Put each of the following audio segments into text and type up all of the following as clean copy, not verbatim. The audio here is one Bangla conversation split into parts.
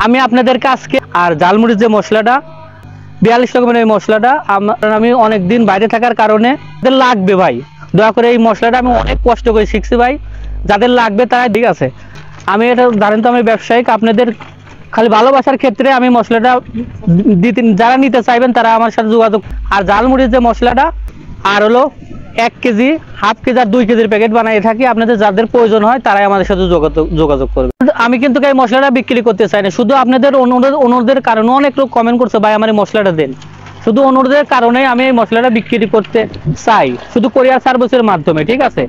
আমি আপনাদেরকে আজকে আর ঝালমুড়ির যে মশলাটা 42 রকমের এই মশলাটা আমি অনেকদিন বাইরে থাকার কারণে যাদের লাগবে ভাই, দয়া করে এই মশলাটা আমি অনেক কষ্ট করে শিখছি ভাই, যাদের লাগবে তারা ঠিক আছে। আমি এটা জানেন তো আমি ব্যবসায়িক, আপনাদের খালি ভালোবাসার ক্ষেত্রে আমি মশলাটা যারা নিতে চাইবেন তারা আমার সাথে যোগাযোগ। আর ঝালমুড়ির যে মশলাটা আর হলো 1 কেজি, হাফ কেজি আর 2 কেজির প্যাকেট বানাই থাকি, আপনাদের যাদের প্রয়োজন হয় তারাই আমাদের সাথে যোগাযোগ করবে। আমি কিন্তু এই মশলাটা বিক্রি করতে চাই না, শুধু আপনাদের অনুরোধের কারণে অনেক লোক কমেন্ট করছে ভাই আমার এই মশলাটা দেন, শুধু অনুরোধের কারণে আমি এই মশলাটা বিক্রি করতে চাই, শুধু কোরিয়ার সার্ভিসের মাধ্যমে। ঠিক আছে,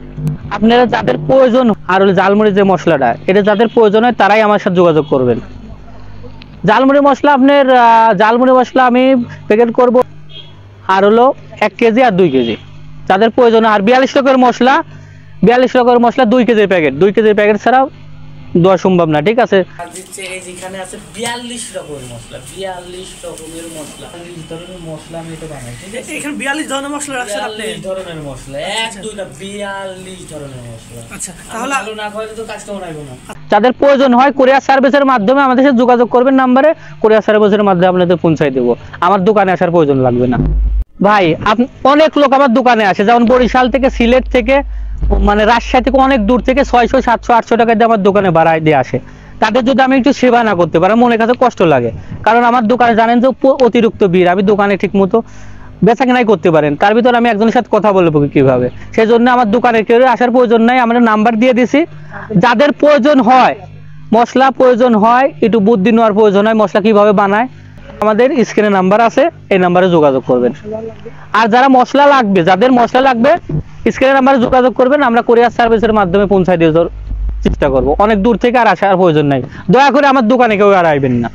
আপনারা যাদের প্রয়োজন আর হলো ঝালমুড়ির যে মশলাটা এটা যাদের প্রয়োজন হয় তারাই আমার সাথে যোগাযোগ করবেন। ঝালমুড়ি মশলা আপনার ঝালমুড়ি মশলা আমি প্যাকেট করব আর হলো 1 কেজি আর 2 কেজি যাদের প্রয়োজন। আর 42 রকমের মশলা 2 কেজির প্যাকেট, 2 কেজির প্যাকেট ছাড়া দেওয়া সম্ভব না। ঠিক আছে, এখানে আছে 42 রকমের মশলা, 42 রকমের মশলা, 40 ধরনের মশলা আমি এটা বানাই। ঠিক আছে, এখানে 42 ধরনের মশলা রাখছেন আপনি? 42 ধরনের মশলা, এক দুইটা 42 ধরনের মশলা। আচ্ছা, তাহলে ভালো না খাওয়ালে তো কাস্টমার আইবো না। যাদের প্রয়োজন হয় কোরিয়ার সার্ভিসের মাধ্যমে আমাদের সাথে যোগাযোগ করবেন নাম্বারে, কোরিয়ার সার্ভিসের মাধ্যমে আপনাদের পৌঁছাই দেবো, আমার দোকানে আসার প্রয়োজন লাগবে না ভাই। অনেক লোক আমার দোকানে আসে, যেমন বরিশাল থেকে, সিলেট থেকে, মানে রাজশাহী থেকে, অনেক দূর থেকে 600 700 800 টাকা দিয়ে আমার দোকানে ভাড়ায় দিয়ে আসে। তাদের যদি আমি একটু সেবা না করতে পারি মনের কাছে কষ্ট লাগে, কারণ আমার দোকানে জানেন যে অতিরিক্ত ভিড়, আমি দোকানে ঠিক মতো বেচা কেনাই করতে পারেন, তার ভিতর আমি একজনের সাথে কথা বলবো কিভাবে, সেই জন্য আমার দোকানে কেউ আসার প্রয়োজন নাই। আমরা নাম্বার দিয়ে দিছি, যাদের প্রয়োজন হয় মশলা প্রয়োজন হয়, একটু বুদ্ধি নেওয়ার প্রয়োজন হয় মশলা কিভাবে বানায়, আমাদের স্ক্রিনে নাম্বার আছে, এই নাম্বারে যোগাযোগ করবেন। আর যারা মশলা লাগবে, যাদের মশলা লাগবে স্ক্রিনে নাম্বারে যোগাযোগ করবেন, আমরা কোরিয়ার সার্ভিসের মাধ্যমে পৌঁছায় দেওয়ার চেষ্টা করব। অনেক দূর থেকে আর আসার প্রয়োজন নাই, দয়া করে আমার দোকানে কেউ আর আইবেন না।